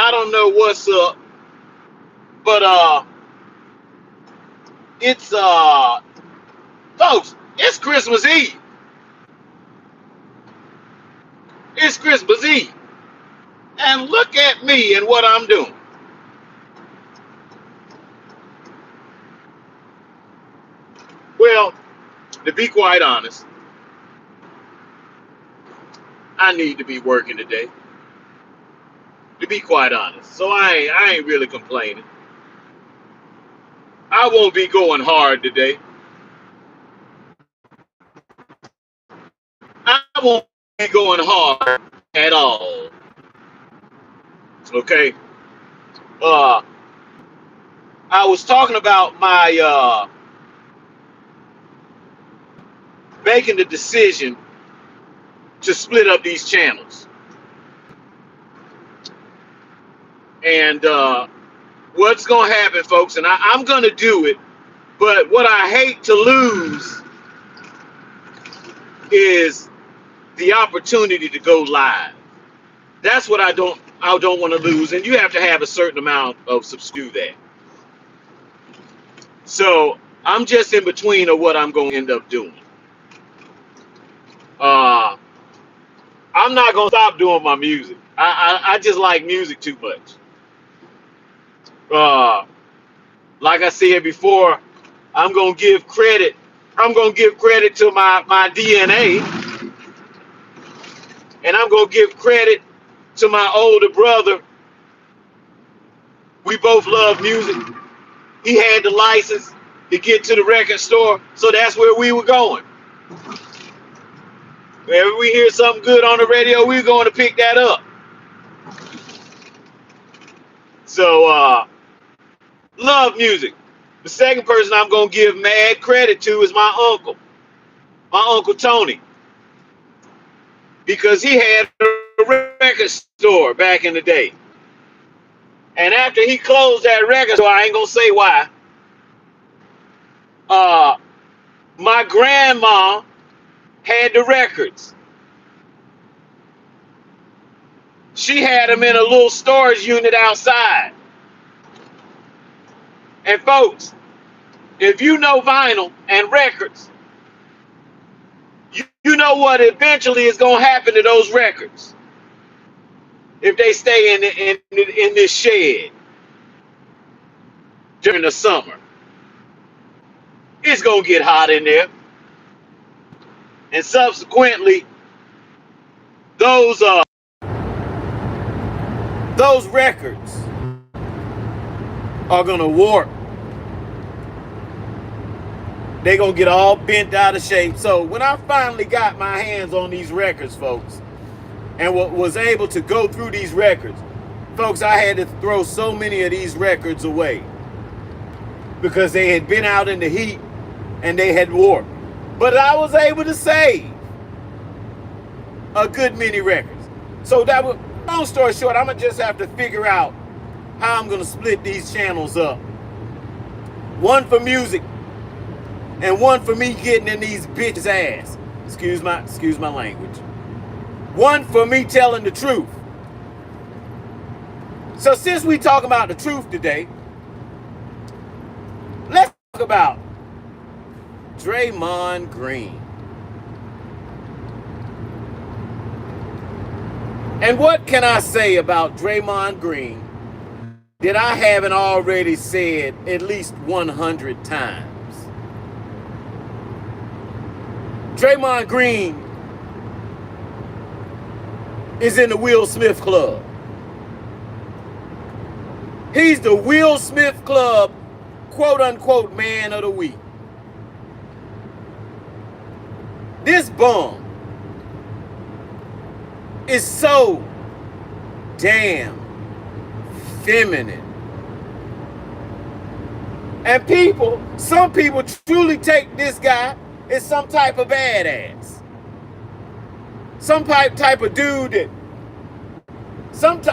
I don't know what's up, but it's folks, it's Christmas Eve. It's Christmas Eve. And look at me and what I'm doing. Well, to be quite honest, I need to be working today. To be quite honest. So I ain't really complaining. I won't be going hard today. I won't be going hard at all. Okay. Uh I was talking about my making the decision to split up these channels. And what's gonna happen, folks, and I'm gonna do it, but what I hate to lose is the opportunity to go live. That's what I don't want to lose, and you have to have a certain amount of subscribe that. So I'm just in between of what I'm going to end up doing. Uh, I'm not going to stop doing my music. I just like music too much. Uh, like I said before, I'm going to give credit. I'm going to give credit to my DNA, and I'm going to give credit to my older brother. We both love music. He had the license to get to the record store, so that's where we were going. Whenever we hear something good on the radio, we're going to pick that up. So, love music. The second person I'm going to give mad credit to is my Uncle Tony, because he had a record store back in the day. And after he closed that record store, I ain't going to say why, my grandma had the records. She had them in a little storage unit outside. And folks, if you know vinyl and records, you know what eventually is going to happen to those records if they stay in this shed during the summer. It's going to get hot in there. And subsequently, those records are going to warp. They're going to get all bent out of shape. So when I finally got my hands on these records, folks, and was able to go through these records, folks, I had to throw so many of these records away because they had been out in the heat and they had warped. But I was able to save a good many records. So that was, long story short, I'm going to just have to figure out how I'm going to split these channels up. One for music and one for me getting in these bitches' ass. Excuse my language. One for me telling the truth. So since we talk about the truth today, let's talk about Draymond Green. And what can I say about Draymond Green that I haven't already said at least 100 times? Draymond Green is in the Will Smith Club. He's the Will Smith Club, quote unquote, man of the week. This bum is so damn feminine. And some people truly take this guy as some type of badass. Some type of dude that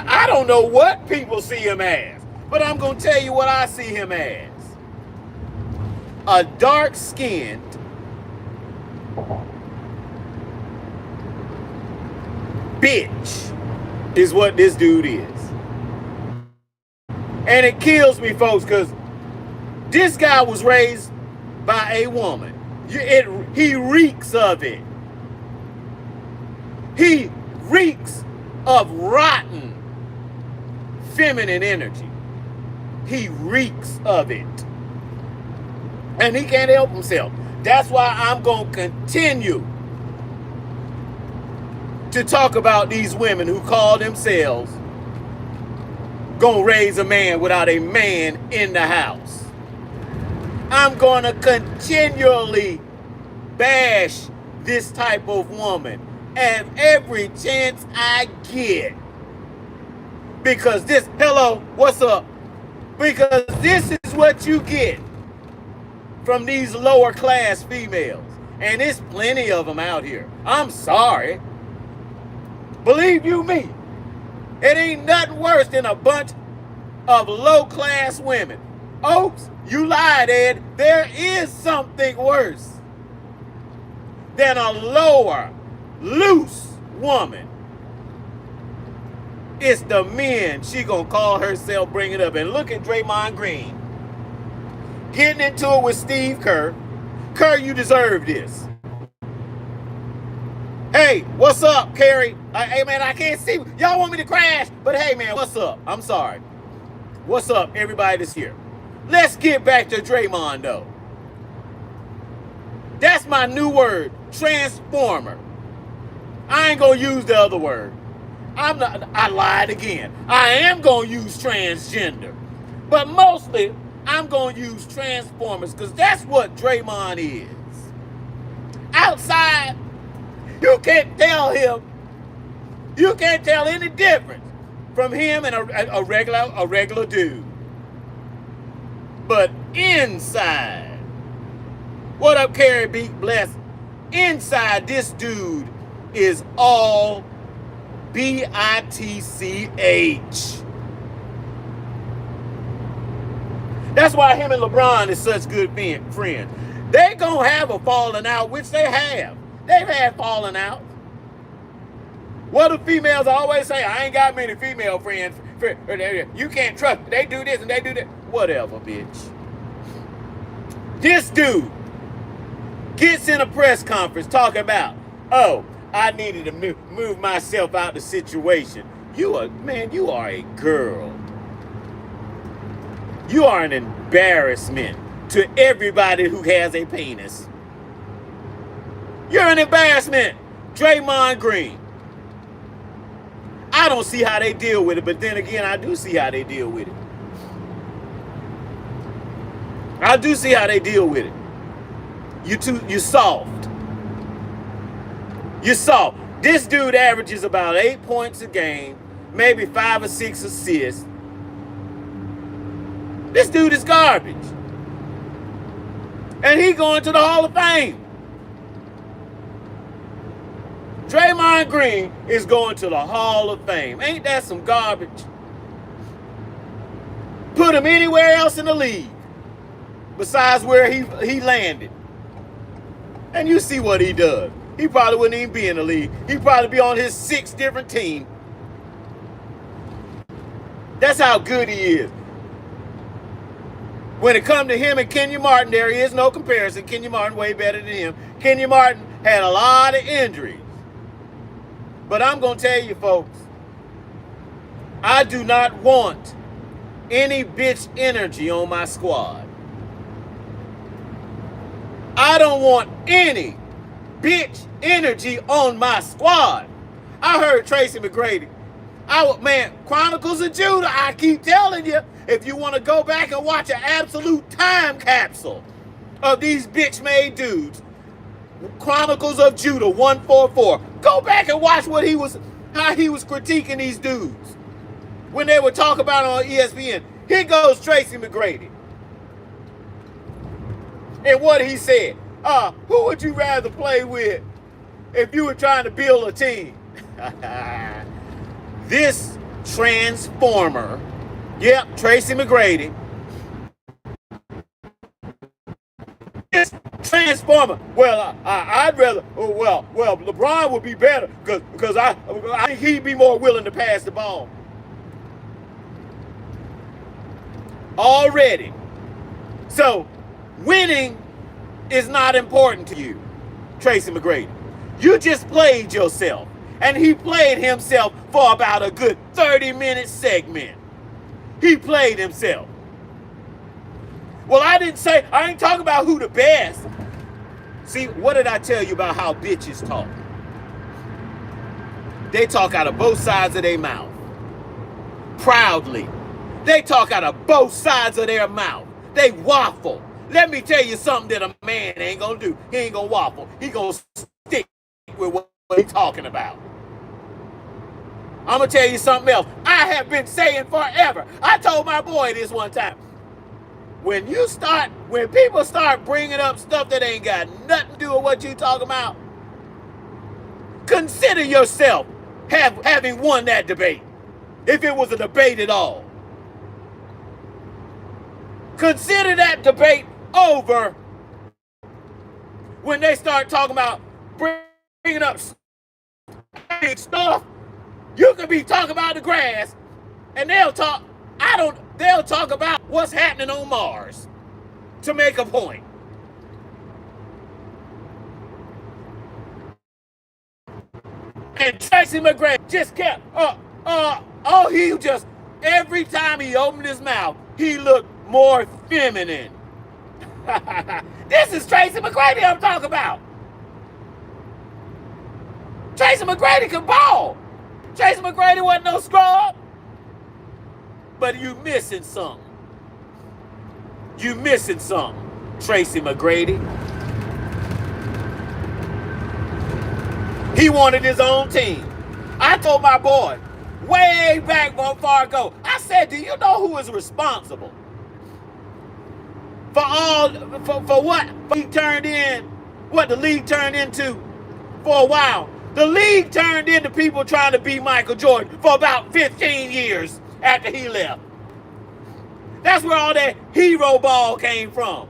I don't know what people see him as, but I'm going to tell you what I see him as. A dark-skinned, bitch is what this dude is. And it kills me, folks, because this guy was raised by a woman. He reeks of it. He reeks of rotten feminine energy. He reeks of it. And he can't help himself. That's why I'm going to continue to talk about these women who call themselves gonna raise a man without a man in the house. I'm gonna continually bash this type of woman at every chance I get. Because this, hello, what's up? Because this is what you get from these lower class females. And there's plenty of them out here. I'm sorry. Believe you me, it ain't nothing worse than a bunch of low-class women. Oops, you lied, Ed. There is something worse than a lower, loose woman. It's the men she gonna call herself, bring it up. And look at Draymond Green getting into it with Steve Kerr. Kerr, you deserve this. Hey, what's up, Kerry? Hey, man, I can't see. Y'all want me to crash? But hey, man, what's up? I'm sorry. What's up, everybody that's here? Let's get back to Draymond, though. That's my new word, transformer. I ain't going to use the other word. I lied again. I am going to use transgender. But mostly, I'm going to use transformers because that's what Draymond is. Outside, you can't tell him. You can't tell any difference from him and a regular dude. But inside, what up, Carrie B? Bless. Inside, this dude is all B-I-T-C-H. That's why him and LeBron is such good friends. They gonna have a falling out, which they have. They've had falling out. What do females always say? I ain't got many female friends. You can't trust. They do this and they do that. Whatever, bitch. This dude gets in a press conference talking about, oh, I needed to move myself out of the situation. You are a girl. You are an embarrassment to everybody who has a penis. You're an embarrassment. Draymond Green. I don't see how they deal with it, but then again, I do see how they deal with it. I do see how they deal with it. You're soft. You're soft. This dude averages about 8 points a game, maybe 5 or 6 assists. This dude is garbage. And he going to the Hall of Fame. Draymond Green is going to the Hall of Fame. Ain't that some garbage? Put him anywhere else in the league besides where he landed. And you see what he does. He probably wouldn't even be in the league. He'd probably be on his 6th different team. That's how good he is. When it comes to him and Kenyon Martin, there is no comparison. Kenyon Martin way better than him. Kenyon Martin had a lot of injuries. But I'm going to tell you, folks, I do not want any bitch energy on my squad. I don't want any bitch energy on my squad. I heard Tracy McGrady. Chronicles of Judah, I keep telling you, if you want to go back and watch an absolute time capsule of these bitch-made dudes, Chronicles of Judah 144. Go back and watch how he was critiquing these dudes when they would talk about it on ESPN. Here goes Tracy McGrady. And what he said, who would you rather play with if you were trying to build a team? This transformer, yep, Tracy McGrady, this transformer. Well, I'd rather. Well, LeBron would be better because I think he'd be more willing to pass the ball. already. So winning is not important to you, Tracy McGrady. You just played yourself. And he played himself for about a good 30-minute segment. He played himself. Well, I ain't talking about who the best. See, what did I tell you about how bitches talk? They talk out of both sides of their mouth. Proudly. They talk out of both sides of their mouth. They waffle. Let me tell you something that a man ain't gonna do. He ain't gonna waffle. He gonna stick with what he's talking about. I'm gonna tell you something else. I have been saying forever. I told my boy this one time. When people start bringing up stuff that ain't got nothing to do with what you talking about, consider yourself having won that debate. If it was a debate at all. Consider that debate over when they start talking about bringing up stuff. You could be talking about the grass, and they'll talk about what's happening on Mars to make a point. And Tracy McGrady just kept, every time he opened his mouth, he looked more feminine. This is Tracy McGrady I'm talking about. Tracy McGrady could ball. Tracy McGrady wasn't no scrub. But you missing something. You missing something, Tracy McGrady. He wanted his own team. I told my boy, way back before ago, I said, do you know who is responsible for what he turned in, what the league turned into for a while? The league turned into people trying to beat Michael Jordan for about 15 years after he left. That's where all that hero ball came from.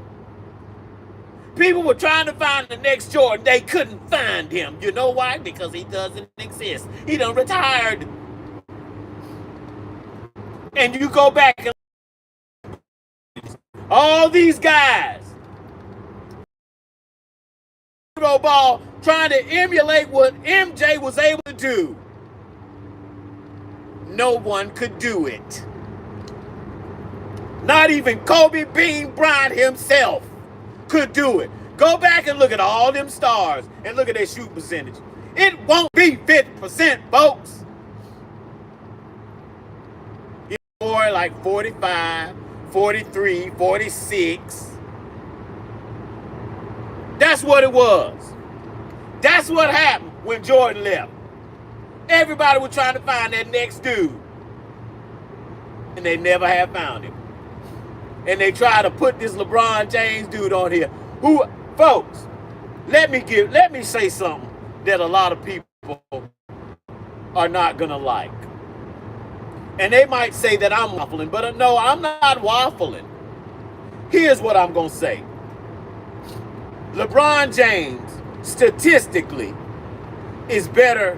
People were trying to find the next Jordan. They couldn't find him. You know why? Because he doesn't exist. He done retired. And you go back and all these guys, hero ball, trying to emulate what MJ was able to do. No one could do it. Not even Kobe Bean Bryant himself could do it. Go back and look at all them stars and look at their shoot percentage. It won't be 50%, folks. It's more like 45, 43, 46. That's what it was. That's what happened when Jordan left. Everybody was trying to find that next dude. And they never have found him. And they try to put this LeBron James dude on here. Who, folks, let me say something that a lot of people are not gonna like. And they might say that I'm waffling, but no, I'm not waffling. Here's what I'm gonna say. LeBron James, statistically, is better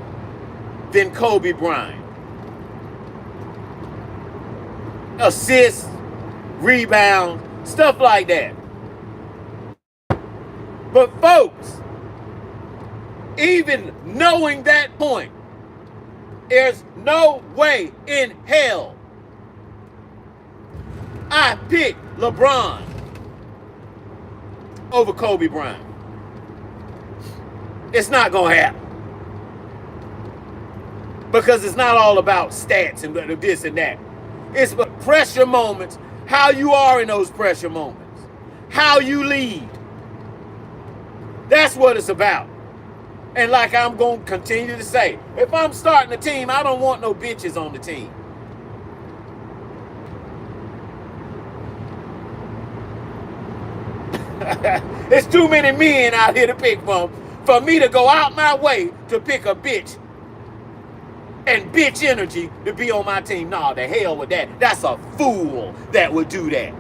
than Kobe Bryant. Assists, rebounds, stuff like that. But folks, even knowing that point, there's no way in hell I pick LeBron over Kobe Bryant. It's not going to happen. Because it's not all about stats and this and that. It's about pressure moments, how you are in those pressure moments, how you lead. That's what it's about. And like I'm going to continue to say, if I'm starting a team, I don't want no bitches on the team. There's too many men out here to pick from for me to go out my way to pick a bitch and bitch energy to be on my team. Nah, the hell with that. That's a fool that would do that.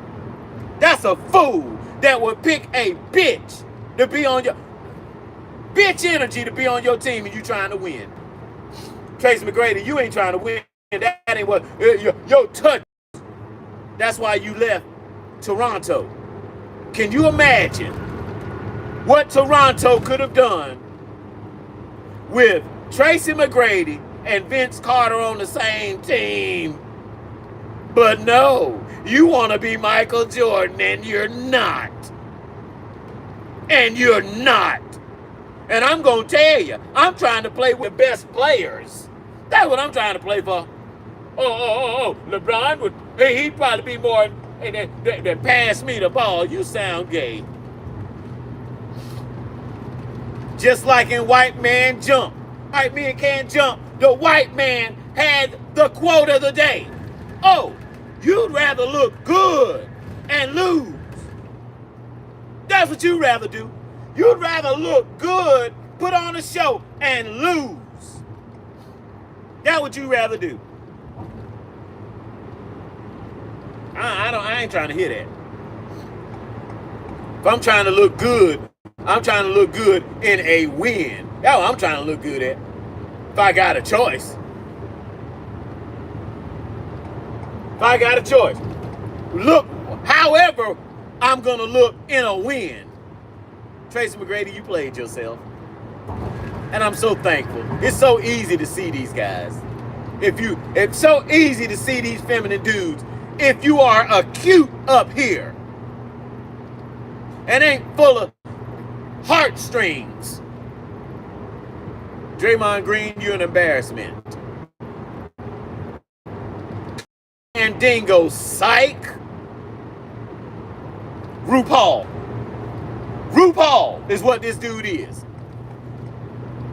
That's a fool that would pick a bitch to be on your bitch energy to be on your team and you trying to win. Tracy McGrady, you ain't trying to win. That ain't what your touch. That's why you left Toronto. Can you imagine what Toronto could have done with Tracy McGrady and Vince Carter on the same team? But no, you want to be Michael Jordan, and you're not. And you're not. And I'm going to tell you, I'm trying to play with the best players. That's what I'm trying to play for. LeBron would, he'd probably be more than pass me the ball. You sound gay. Just like in White Man Jump. White men can't jump. The white man had the quote of the day. Oh, you'd rather look good and lose. That's what you'd rather do. You'd rather look good, put on a show, and lose. That's what you'd rather do. I ain't trying to hear that. If I'm trying to look good, I'm trying to look good in a win. That's what I'm trying to look good at. If I got a choice. If I got a choice. Look, however, I'm going to look in a win. Tracy McGrady, you played yourself. And I'm so thankful. It's so easy to see these guys. It's so easy to see these feminine dudes if you are acute up here and ain't full of heartstrings. Draymond Green, you're an embarrassment. And Dingo, psych. RuPaul is what this dude is.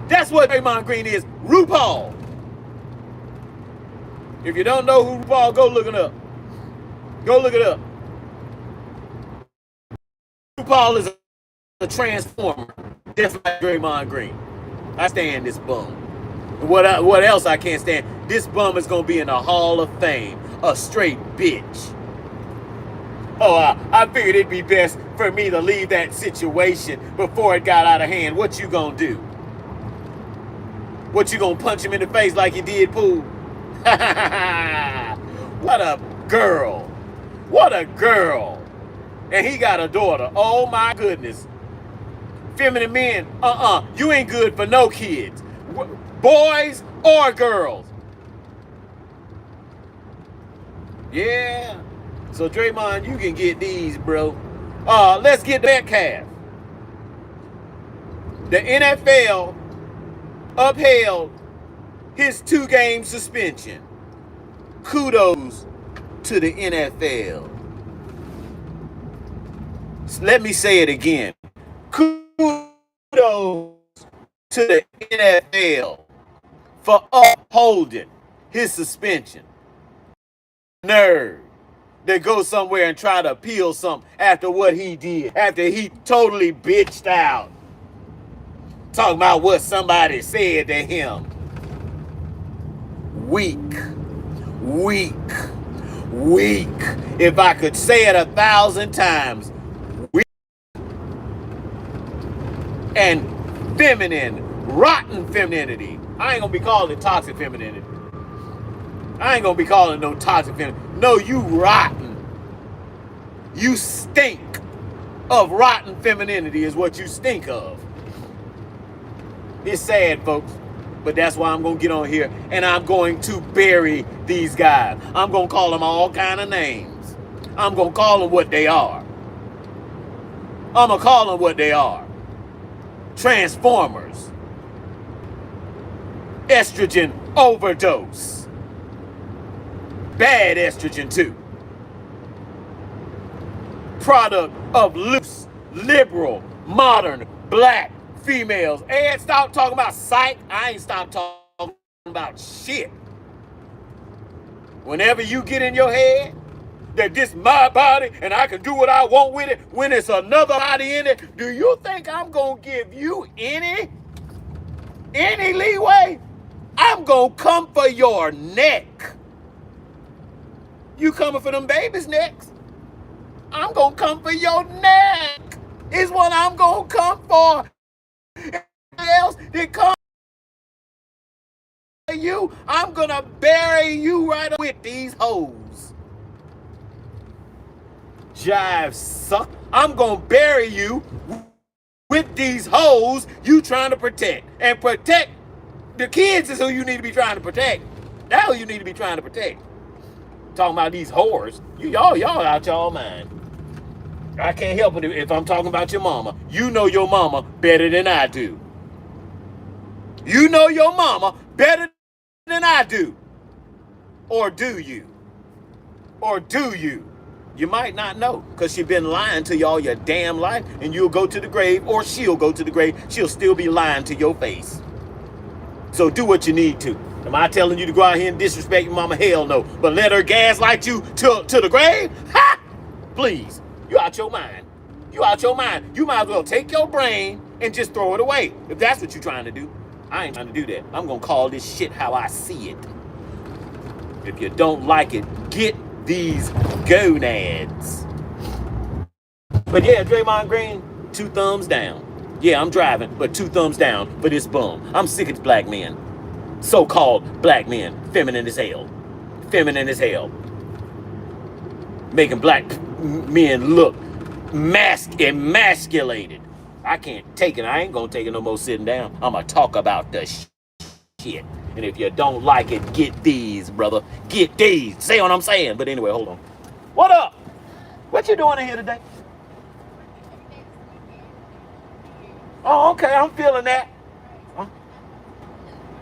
That's what Draymond Green is. RuPaul. If you don't know who RuPaul, go look it up. Go look it up. RuPaul is a transformer, just like Draymond Green. I stand this bum. What else I can't stand? This bum is going to be in the Hall of Fame. A straight bitch. Oh, I figured it'd be best for me to leave that situation before it got out of hand. What you gonna do? What, you gonna punch him in the face like you did Pooh? What a girl. What a girl. And he got a daughter. Oh my goodness. Feminine men, you ain't good for no kids. Boys or girls. Yeah. So Draymond, you can get these, bro. Let's get to Metcalf. The NFL upheld his 2-game suspension. Kudos to the NFL. Let me say it again. Kudos to the NFL for upholding his suspension. Nerd that go somewhere and try to appeal something after what he did, after he totally bitched out, talking about what somebody said to him. Weak. If I could say it 1,000 times. Weak and feminine, rotten femininity. I ain't gonna be calling it toxic femininity. I ain't gonna be calling it no toxic femininity. No, you rotten. You stink of rotten femininity is what you stink of. It's sad, folks, but that's why I'm going to get on here and I'm going to bury these guys. I'm going to call them all kind of names. I'm going to call them what they are. I'm going to call them what they are. Transformers. Estrogen overdose. Bad estrogen too. Product of loose, liberal, modern, black females. And stop talking about psych. I ain't stopped talking about shit. Whenever you get in your head that this my body and I can do what I want with it, when it's another body in it, do you think I'm gonna give you any leeway? I'm gonna come for your neck. You coming for them babies next? I'm gonna come for your neck. Is what I'm gonna come for. Anything else that comes for you, I'm gonna bury you right with these hoes. jive, suck. I'm going to bury you with these hoes you trying to protect. And protect the kids is who you need to be trying to protect. That's who you need to be trying to protect. Talking about these whores. Y'all out y'all mind. I can't help it if I'm talking about your mama. You know your mama better than I do. You know your mama better than I do. Or do you? Or do you? You might not know because she's been lying to y'all your damn life, and you'll go to the grave, or she'll go to the grave. She'll still be lying to your face. So do what you need to. Am I telling you to go out here and disrespect your mama? Hell no. But let her gaslight you to the grave? Ha! Please. You out your mind. You out your mind. You might as well take your brain and just throw it away. If that's what you're trying to do. I ain't trying to do that. I'm going to call this shit how I see it. If you don't like it, get these gonads. But yeah, Draymond Green, 2 thumbs down. Yeah, I'm driving, but 2 thumbs down for this bum. I'm sick of black men. So-called black men. Feminine as hell. Feminine as hell. Making black men look emasculated. I can't take it. I ain't gonna take it no more sitting down. I'm gonna talk about the shit. And if you don't like it, get these, brother. Get these. Say what I'm saying. But anyway, hold on. What up? What you doing in here today? Oh, okay. I'm feeling that. Huh?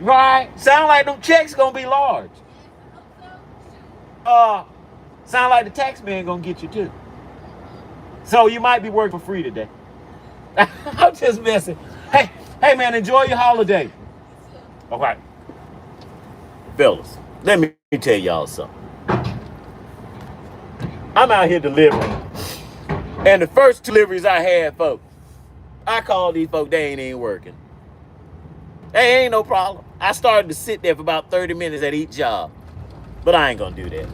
Right. Sound like them checks gonna be large. Sound like the tax man gonna get you too. So you might be working for free today. I'm just messing. Hey man, enjoy your holiday. All right. Fellas, let me tell y'all something. I'm out here delivering. And the first deliveries I had, folks, I called these folks, they ain't working. Hey, ain't no problem. I started to sit there for about 30 minutes at each job. But I ain't gonna do that.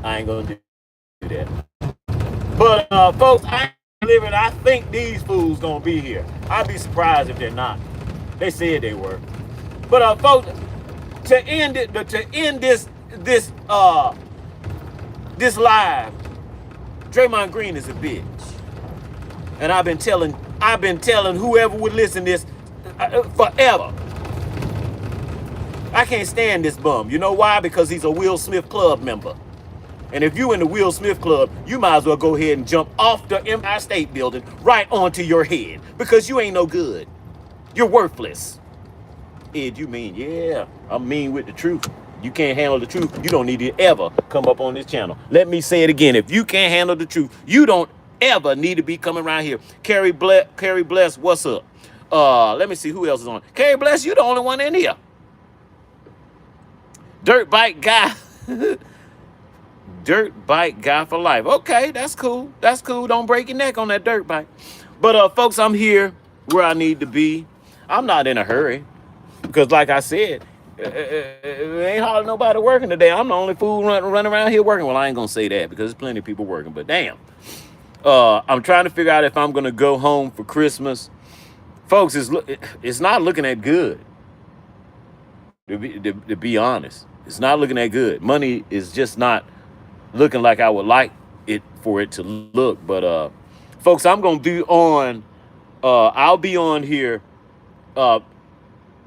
I ain't gonna do that. But folks, I ain't delivering. I think these fools gonna be here. I'd be surprised if they're not. They said they were. But folks, to end this live, Draymond Green is a bitch. And I've been telling whoever would listen to this forever. I can't stand this bum. You know why? Because he's a Will Smith Club member. And if you in the Will Smith Club, you might as well go ahead and jump off the Empire State Building right onto your head. Because you ain't no good. You're worthless. Ed, you mean? Yeah, I'm mean with the truth. You can't handle the truth, you don't need to ever come up on this channel. Let me say it again. If you can't handle the truth, you don't ever need to be coming around here. Carrie Bless, what's up? Let me see who else is on. Carrie Bless, you the only one in here. Dirt bike guy. Dirt bike guy for life. Okay, that's cool. That's cool. Don't break your neck on that dirt bike. But folks, I'm here where I need to be. I'm not in a hurry. Because like I said, ain't hardly nobody working today. I'm the only fool running around here working. Well, I ain't going to say that because there's plenty of people working. But damn. I'm trying to figure out if I'm going to go home for Christmas. Folks, it's not looking that good. To be honest. It's not looking that good. Money is just not looking like I would like it for it to look. But folks, I'm going to be on. I'll be on here.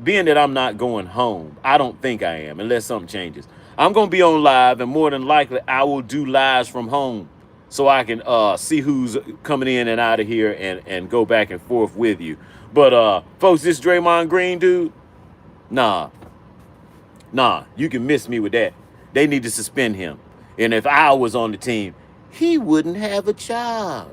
Being that I'm not going home, I don't think I am, unless something changes. I'm going to be on live, and more than likely, I will do lives from home so I can see who's coming in and out of here and go back and forth with you. But, folks, this Draymond Green dude, nah, you can miss me with that. They need to suspend him. And if I was on the team, he wouldn't have a job.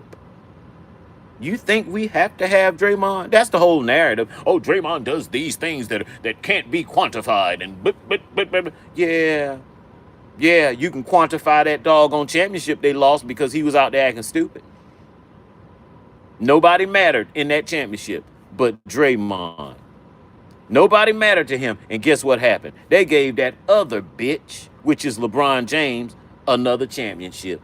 You think we have to have Draymond? That's the whole narrative. Oh, Draymond does these things that can't be quantified. And but yeah, you can quantify that doggone championship they lost because he was out there acting stupid. Nobody mattered in that championship but Draymond. Nobody mattered to him. And guess what happened? They gave that other bitch, which is LeBron James, another championship.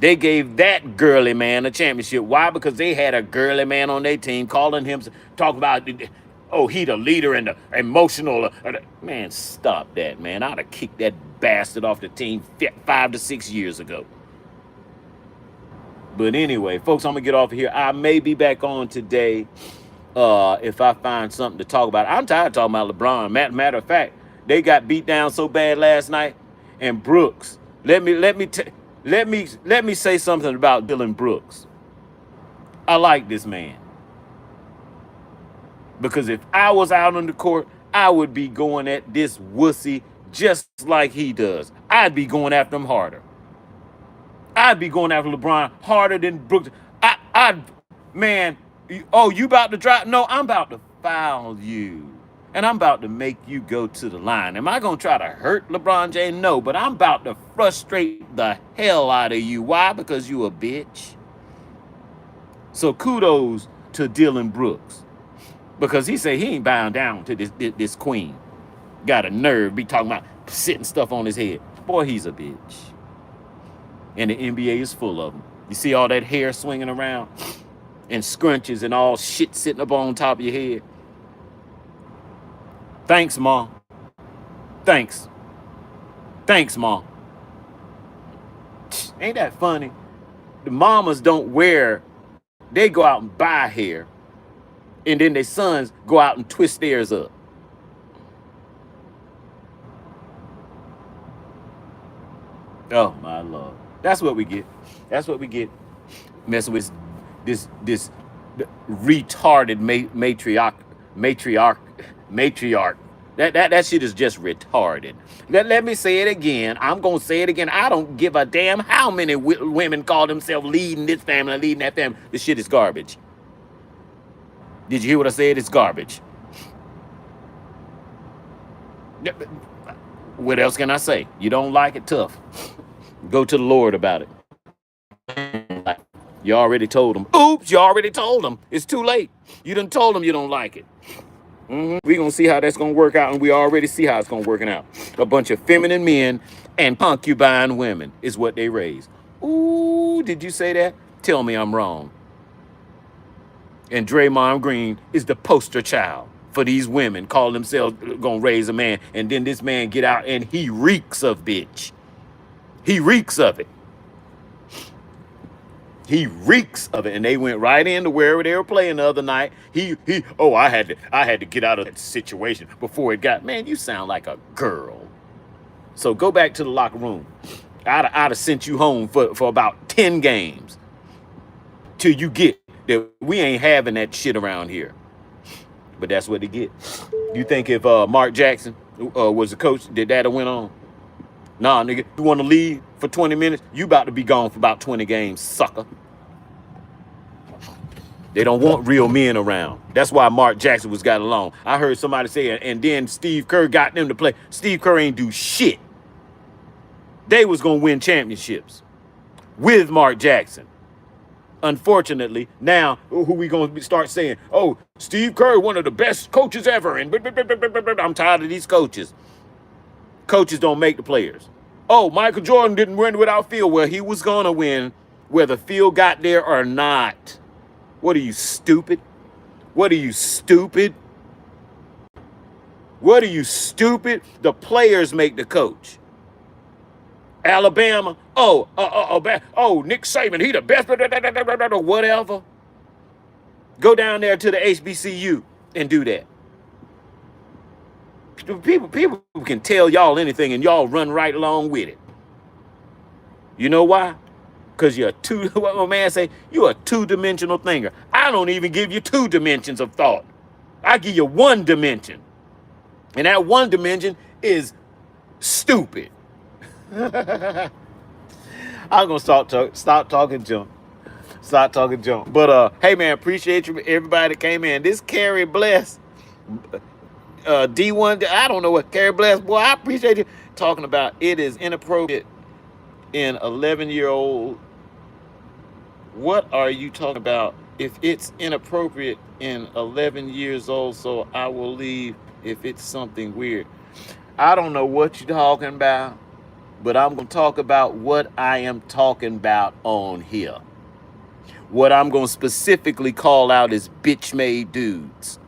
They gave that girly man a championship. Why? Because they had a girly man on their team calling him, talking about, oh, he the leader and the emotional. Man, stop that, man. I'd have kicked that bastard off the team 5 to 6 years ago. But anyway, folks, I'm going to get off of here. I may be back on today if I find something to talk about. I'm tired of talking about LeBron. Matter of fact, they got beat down so bad last night. And Brooks, let me say something about Dylan Brooks. I like this man. Because if I was out on the court, I would be going at this wussy just like he does. I'd be going after him harder. I'd be going after LeBron harder than Brooks. Man, you about to drop? No, I'm about to foul you. And I'm about to make you go to the line. Am I going to try to hurt LeBron James? No, but I'm about to frustrate the hell out of you. Why? Because you a bitch. So kudos to Dylan Brooks. Because he said he ain't bowing down to this queen. Got a nerve be talking about sitting stuff on his head. Boy, he's a bitch. And the NBA is full of them. You see all that hair swinging around? And scrunches and all shit sitting up on top of your head. Thanks, Ma. Thanks. Thanks, Ma. Ain't that funny? The mamas don't wear, they go out and buy hair. And then their sons go out and twist theirs up. Oh, my Lord. That's what we get. That's what we get. Messing with this retarded matriarch. That shit is just retarded. Let me say it again. I'm going to say it again. I don't give a damn how many women call themselves leading this family, leading that family. This shit is garbage. Did you hear what I said? It's garbage. What else can I say? You don't like it? Tough. Go to the Lord about it. You already told him. Oops, you already told him. It's too late. You done told him you don't like it. We're going to see how that's going to work out, and we already see how it's going to work out. A bunch of feminine men and concubine women is what they raise. Ooh, did you say that? Tell me I'm wrong. And Draymond Green is the poster child for these women calling themselves going to raise a man. And then this man get out and he reeks of bitch. He reeks of it. He reeks of it. And they went right into wherever they were playing the other night. I had to get out of that situation before it got, man, you sound like a girl. So go back to the locker room. I'd have sent you home for about 10 games till you get that we ain't having that shit around here. But that's what they get. You think if Mark Jackson was the coach, did that have went on? Nah, nigga, you want to leave for 20 minutes? You about to be gone for about 20 games, sucker. They don't want real men around. That's why Mark Jackson was got along. I heard somebody say it, and then Steve Kerr got them to play. Steve Kerr ain't do shit. They was going to win championships with Mark Jackson. Unfortunately, now, who we going to start saying, oh, Steve Kerr, one of the best coaches ever. And I'm tired of these coaches. Coaches don't make the players. Oh, Michael Jordan didn't win without Phil. Well, he was going to win whether Phil got there or not. What are you, stupid? What are you, stupid? What are you, stupid? The players make the coach. Alabama, Nick Saban, he the best, whatever. Go down there to the HBCU and do that. People can tell y'all anything and y'all run right along with it. You know why? Because you're what my man say, you're a two-dimensional thinker. I don't even give you 2 dimensions of thought. I give you 1 dimension. And that 1 dimension is stupid. I'm gonna stop talking junk. Stop talking junk. But hey man, appreciate you everybody that came in. This Carrie Bless, D1, I don't know what Carrie Bless, boy, I appreciate you talking about it is inappropriate in 11-year-old. What are you talking about? If it's inappropriate in 11 years old, so I will leave if it's something weird. I don't know what you're talking about. But I'm going to talk about what I am talking about on here. What I'm going to specifically call out is bitch-made dudes.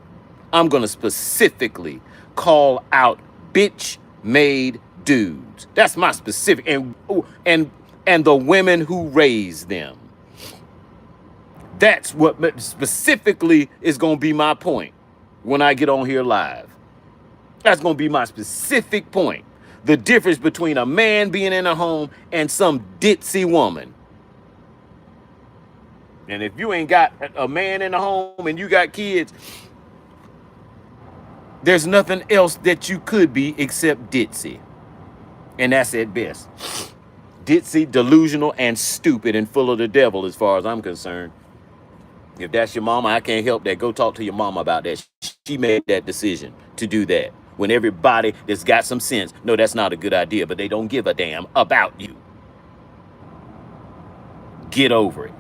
I'm going to specifically call out bitch-made dudes. That's my specific, and the women who raise them. That's what specifically is going to be my point when I get on here live. That's going to be my specific point. The difference between a man being in a home and some ditzy woman. And if you ain't got a man in the home and you got kids, there's nothing else that you could be except ditzy. And that's at best. Ditzy, delusional, and stupid and full of the devil as far as I'm concerned. If that's your mama, I can't help that. Go talk to your mama about that. She made that decision to do that. When everybody that's got some sense, no, that's not a good idea, but they don't give a damn about you. Get over it.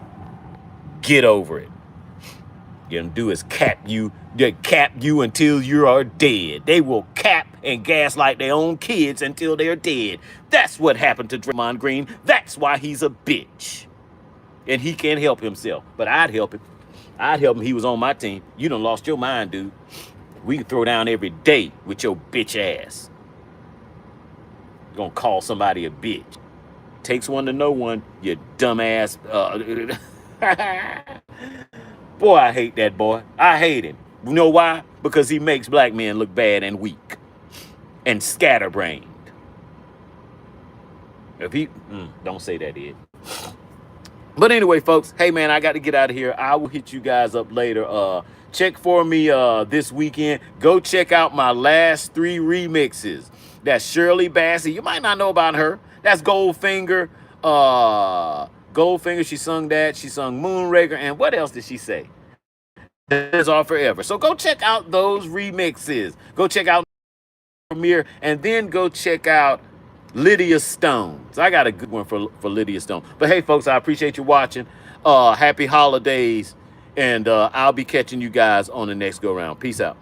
Get over it. What gonna do is cap you. They cap you until you are dead. They will cap and gaslight their own kids until they're dead. That's what happened to Draymond Green. That's why he's a bitch. And he can't help himself. But I'd help him. I'd help him. He was on my team. You done lost your mind, dude. We can throw down every day with your bitch ass. You're gonna call somebody a bitch. Takes one to know one, you dumbass. Boy, I hate that boy. I hate him. You know why? Because he makes black men look bad and weak and scatterbrained. If he, don't say that, Ed. But anyway, folks, hey man, I got to get out of here. I will hit you guys up later. Check for me this weekend. Go check out my last 3 remixes. That's Shirley Bassey. You might not know about her. That's Goldfinger. Goldfinger, she sung that. She sung Moonraker. And what else did she say? It's All Forever. So go check out those remixes. Go check out Premiere. And then go check out Lydia Stone. So I got a good one for Lydia Stone. But hey, folks, I appreciate you watching. Happy holidays. And I'll be catching you guys on the next go-round. Peace out.